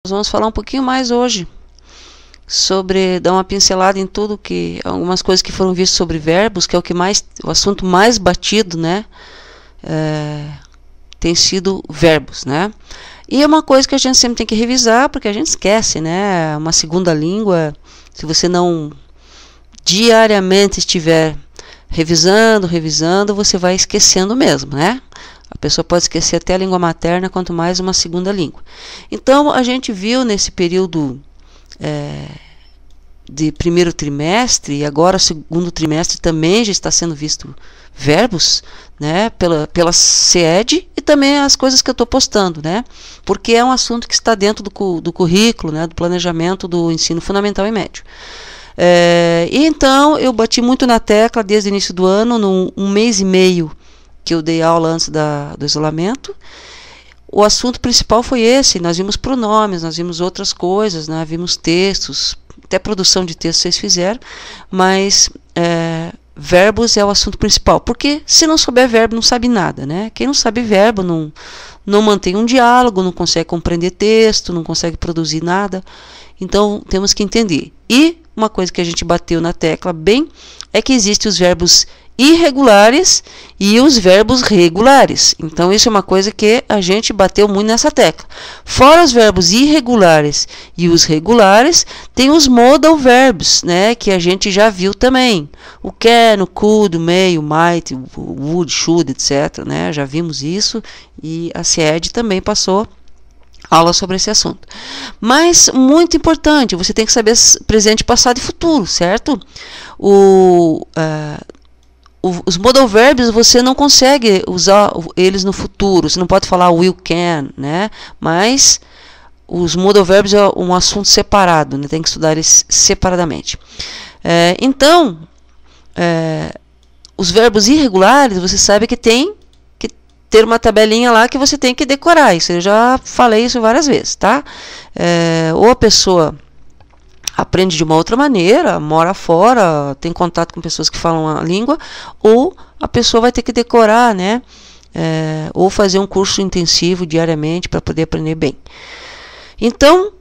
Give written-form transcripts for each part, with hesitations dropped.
Nós vamos falar um pouquinho mais hoje sobre, dar uma pincelada em tudo que, algumas coisas que foram vistas sobre verbos, que é o assunto mais batido, né, tem sido verbos, né, e é uma coisa que a gente sempre tem que revisar, porque a gente esquece, né, uma segunda língua, se você não diariamente estiver revisando, você vai esquecendo mesmo, né. A pessoa pode esquecer até a língua materna, quanto mais uma segunda língua. Então, a gente viu nesse período de primeiro trimestre, e agora segundo trimestre também já está sendo visto verbos, né, pela CED, e também as coisas que eu estou postando, né, porque é um assunto que está dentro do currículo, né, do planejamento do ensino fundamental e médio. E então, eu bati muito na tecla desde o início do ano, um mês e meio, que eu dei aula antes do isolamento. O assunto principal foi esse. Nós vimos pronomes, nós vimos outras coisas, né? Vimos textos, até produção de texto vocês fizeram, mas verbos é o assunto principal, porque se não souber verbo não sabe nada, né? Quem não sabe verbo não mantém um diálogo, não consegue compreender texto, não consegue produzir nada. Então temos que entender. E uma coisa que a gente bateu na tecla bem é que existem os verbos irregulares e os verbos regulares. Então isso é uma coisa que a gente bateu muito nessa tecla. Fora os verbos irregulares e os regulares, tem os modal verbs, né, que a gente já viu também. O can, o could, o may, o might, o would, should, etc, né? Já vimos isso, e a CED também passou aula sobre esse assunto. Mas, muito importante, você tem que saber presente, passado e futuro, certo? Os modal verbs você não consegue usar eles no futuro, você não pode falar will, can, né? Mas os modal verbs é um assunto separado, né? Tem que estudar eles separadamente. Então, os verbos irregulares, você sabe que tem que ter uma tabelinha lá que você tem que decorar. Isso eu já falei isso várias vezes, tá? Ou a pessoa aprende de uma outra maneira, mora fora, tem contato com pessoas que falam a língua, ou a pessoa vai ter que decorar, né? Ou fazer um curso intensivo diariamente para poder aprender bem. Então,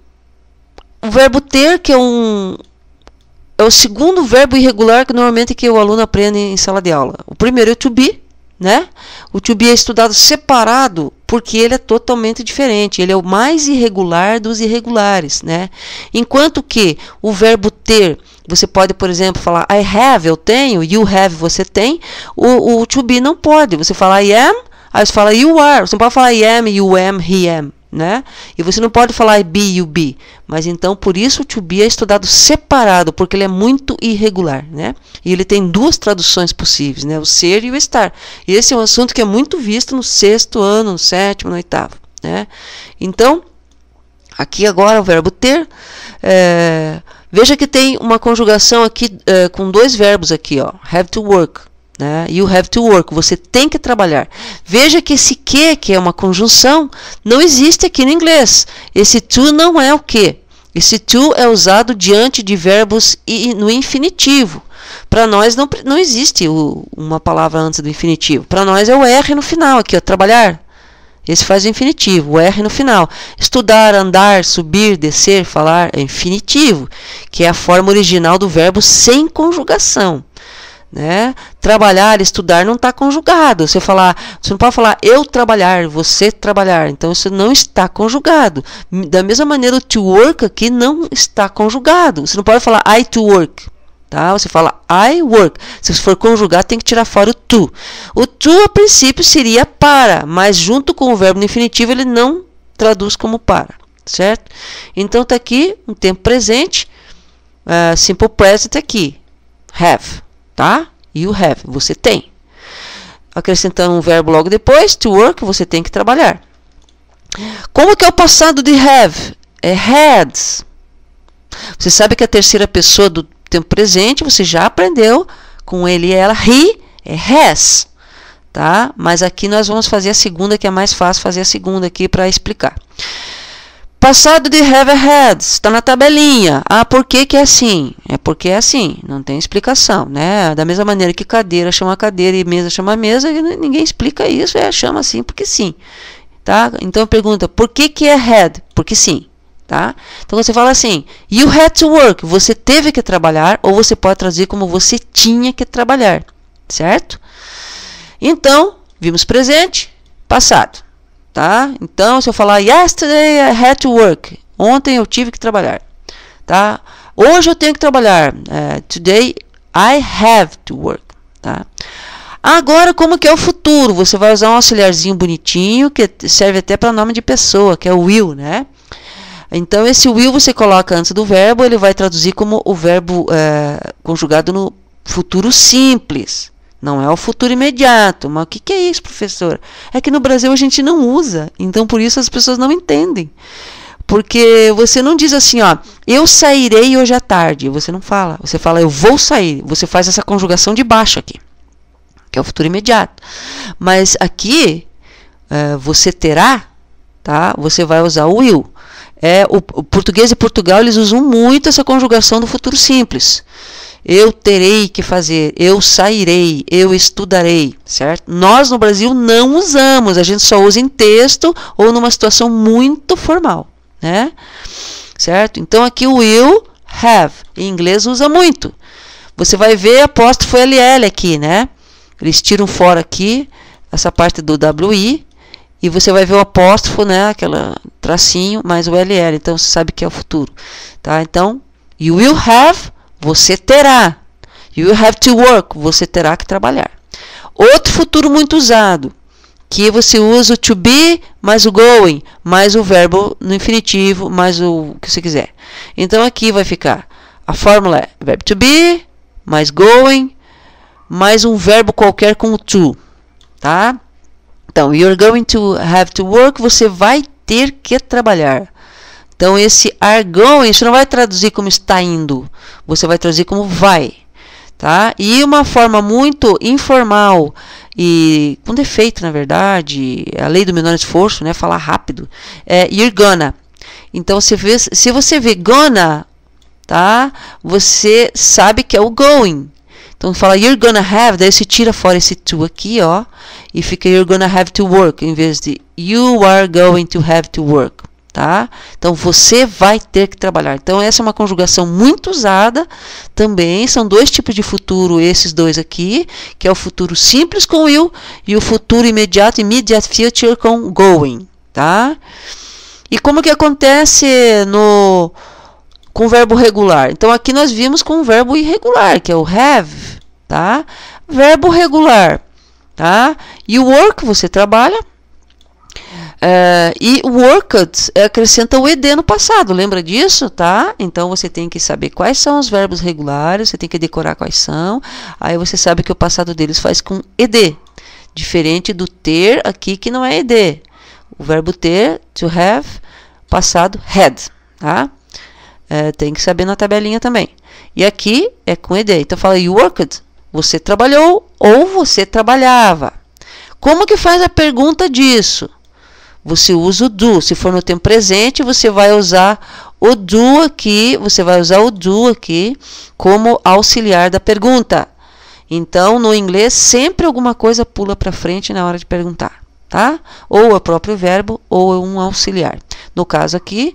o verbo ter, que é o segundo verbo irregular que normalmente que o aluno aprende em sala de aula. O primeiro é o to be, né? O to be é estudado separado, porque ele é totalmente diferente, ele é o mais irregular dos irregulares, né? Enquanto que o verbo ter, você pode, por exemplo, falar I have, eu tenho, you have, você tem, o to be não pode, você fala I am, aí você fala you are, você não pode falar I am, you am, he am, né? E você não pode falar I be, you be, mas então por isso o to be é estudado separado, porque ele é muito irregular, né? E ele tem duas traduções possíveis, né? O ser e o estar. E esse é um assunto que é muito visto no sexto ano, no sétimo, no oitavo, né? Então, aqui agora o verbo ter, veja que tem uma conjugação aqui com dois verbos aqui, ó, have to work, né? You have to work, você tem que trabalhar. Veja que esse que é uma conjunção, não existe aqui no inglês. Esse to não é o que. Esse to é usado diante de verbos no infinitivo. Para nós não existe uma palavra antes do infinitivo. Para nós é o R no final aqui, ó, trabalhar. Esse faz o infinitivo, o R no final. Estudar, andar, subir, descer, falar é infinitivo, que é a forma original do verbo sem conjugação, né? Trabalhar, estudar não está conjugado. Você não pode falar eu trabalhar, você trabalhar. Então isso não está conjugado. Da mesma maneira, o to work aqui não está conjugado. Você não pode falar I to work, tá? Você fala I work. Se for conjugar, tem que tirar fora o to. O to, a princípio, seria para, mas junto com o verbo no infinitivo, ele não traduz como para, certo? Então está aqui um tempo presente, simple present aqui, have. Tá? You have, você tem. Acrescentando um verbo logo depois, to work, você tem que trabalhar. Como que é o passado de have? É had. Você sabe que a terceira pessoa do tempo presente, você já aprendeu com ele e ela, he é has. Tá? Mas aqui nós vamos fazer a segunda, que é mais fácil fazer a segunda aqui para explicar. Passado de have had, está na tabelinha. Ah, por que que é assim? É porque é assim, não tem explicação, né? Da mesma maneira que cadeira chama cadeira e mesa chama mesa, ninguém explica isso, chama assim porque sim. Tá? Então pergunta, por que que é had? Porque sim. tá? Então você fala assim, you had to work, você teve que trabalhar, ou você pode traduzir como você tinha que trabalhar, certo? Então, vimos presente, passado, tá? Então, se eu falar yesterday I had to work, ontem eu tive que trabalhar, tá? Hoje eu tenho que trabalhar, today I have to work, tá? Agora, como que é o futuro? Você vai usar um auxiliarzinho bonitinho, que serve até para nome de pessoa, que é o will, né? Então, esse will você coloca antes do verbo, ele vai traduzir como o verbo conjugado no futuro simples. Não é o futuro imediato. Mas o que é isso, professora? É que no Brasil a gente não usa, então por isso as pessoas não entendem. Porque você não diz assim, ó, eu sairei hoje à tarde. Você não fala. Você fala, eu vou sair. Você faz essa conjugação de baixo aqui, que é o futuro imediato. Mas aqui, você terá, tá? Você vai usar o will. O português e Portugal, eles usam muito essa conjugação do futuro simples. Eu terei que fazer, eu sairei, eu estudarei, certo? Nós no Brasil não usamos, a gente só usa em texto ou numa situação muito formal, né? Certo? Então aqui o will have, em inglês usa muito. Você vai ver apóstrofo LL aqui, né? Eles tiram fora aqui essa parte do WI e você vai ver o apóstrofo, né? Aquela tracinho mais o LL, então você sabe que é o futuro, tá? Então, you will have, você terá. You will have to work, você terá que trabalhar. Outro futuro muito usado, que você usa o to be mais o going, mais o verbo no infinitivo, mais o que você quiser. Então aqui vai ficar, a fórmula é verbo to be, mais going, mais um verbo qualquer com o to, tá? Então, you're going to have to work, você vai ter que trabalhar. Então, esse are going, você não vai traduzir como está indo, você vai traduzir como vai, tá? E uma forma muito informal e com defeito, na verdade, a lei do menor esforço, né? Falar rápido, é you're gonna. Então, se você vê gonna, tá? Você sabe que é o going. Então, fala you're gonna have, daí você tira fora esse to aqui, ó, e fica you're gonna have to work, em vez de you are going to have to work, tá? Então, você vai ter que trabalhar. Então, essa é uma conjugação muito usada também. São dois tipos de futuro, esses dois aqui, que é o futuro simples com will e o futuro imediato, immediate future, com going, tá? E como que acontece com o verbo regular? Então, aqui nós vimos com o verbo irregular, que é o have, tá? Verbo regular, tá? E o work, você trabalha. E worked acrescenta o ed no passado, lembra disso, tá? Então, você tem que saber quais são os verbos regulares, você tem que decorar quais são. Aí, você sabe que o passado deles faz com ed, diferente do ter aqui, que não é ed. O verbo ter, to have, passado, had, tá? Tem que saber na tabelinha também. E aqui é com ed. Então, fala you worked, você trabalhou ou você trabalhava. Como que faz a pergunta disso? Você usa o do. Se for no tempo presente, você vai usar o do aqui, como auxiliar da pergunta. Então, no inglês, sempre alguma coisa pula para frente na hora de perguntar, tá? Ou é o próprio verbo ou é um auxiliar. No caso aqui,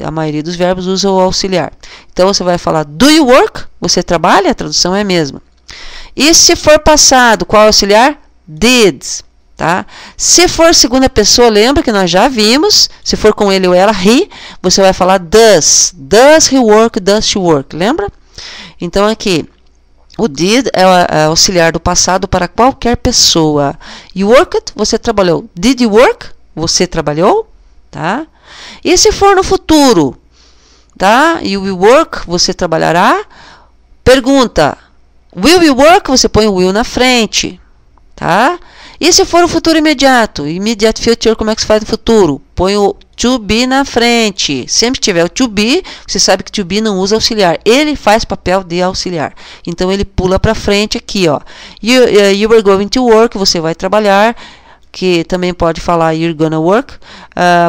a maioria dos verbos usa o auxiliar. Então, você vai falar do you work? Você trabalha? A tradução é a mesma. E se for passado, qual auxiliar? Did. Tá? Se for segunda pessoa, lembra que nós já vimos, se for com ele ou ela, he, você vai falar does. Does he work? Does she work? Lembra? Então, aqui, o did é auxiliar do passado para qualquer pessoa. You worked? Você trabalhou. Did you work? Você trabalhou? Tá? E se for no futuro? Tá? You will work? Você trabalhará? Pergunta. Will you work? Você põe o will na frente. Tá? E se for o futuro imediato? Immediate future, como é que se faz no futuro? Põe o to be na frente. Sempre que tiver o to be, você sabe que to be não usa auxiliar. Ele faz papel de auxiliar. Então, ele pula para frente aqui, ó. You are going to work, você vai trabalhar. Que também pode falar you're gonna work.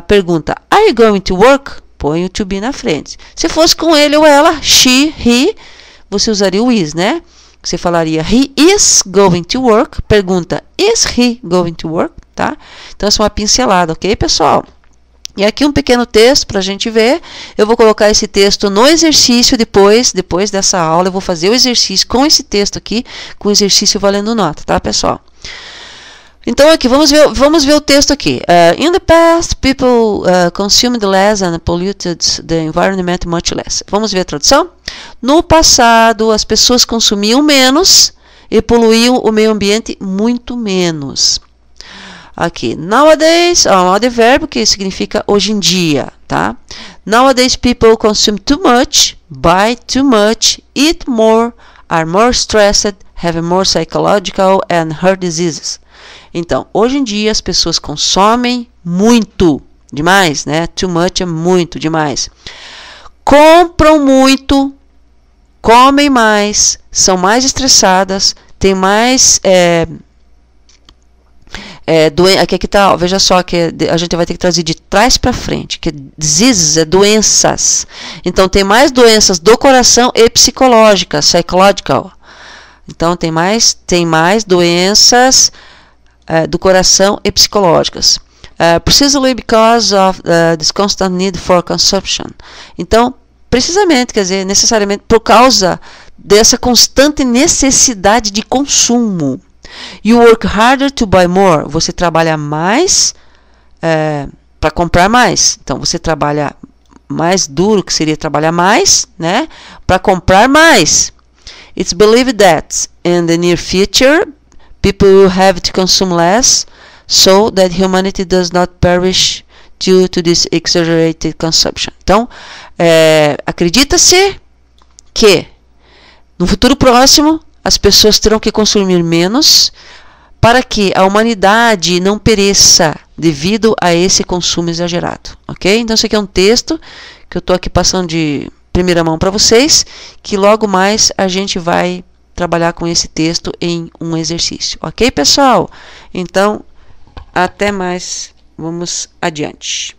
Pergunta, are you going to work? Põe o to be na frente. Se fosse com ele ou ela, she, he, você usaria o is, né? Você falaria he is going to work. Pergunta, is he going to work? Tá? Então, essa é uma pincelada, ok, pessoal? E aqui um pequeno texto para a gente ver. Eu vou colocar esse texto no exercício depois dessa aula. Eu vou fazer o exercício com esse texto aqui, com o exercício valendo nota, tá, pessoal? Então, aqui, vamos ver o texto aqui. In the past, people consumed less and polluted the environment much less. Vamos ver a tradução? No passado, as pessoas consumiam menos e poluíam o meio ambiente muito menos. Aqui, nowadays, é um advérbio que significa hoje em dia, tá? Nowadays, people consume too much, buy too much, eat more, are more stressed, have more psychological and heart diseases. Então, hoje em dia as pessoas consomem muito, demais, né? Too much é muito, demais. Compram muito, comem mais, são mais estressadas, têm mais... aqui tá, veja só que a gente vai ter que trazer de trás para frente, que diseases é doenças. Então, tem mais doenças do coração e psicológicas, psychological. Então, tem mais doenças do coração e psicológicas. Precisely because of this constant need for consumption. Então, precisamente, quer dizer, necessariamente por causa dessa constante necessidade de consumo. You work harder to buy more. Você trabalha mais para comprar mais. Então, você trabalha mais duro, que seria trabalhar mais, né? Para comprar mais. It's believed that in the near future, people will have to consume less, so that humanity does not perish due to this exaggerated consumption. Então, acredita-se que no futuro próximo as pessoas terão que consumir menos para que a humanidade não pereça devido a esse consumo exagerado, ok? Então, isso aqui é um texto que eu estou aqui passando de primeira mão para vocês, que logo mais a gente vai trabalhar com esse texto em um exercício, ok, pessoal? Então, até mais, vamos adiante.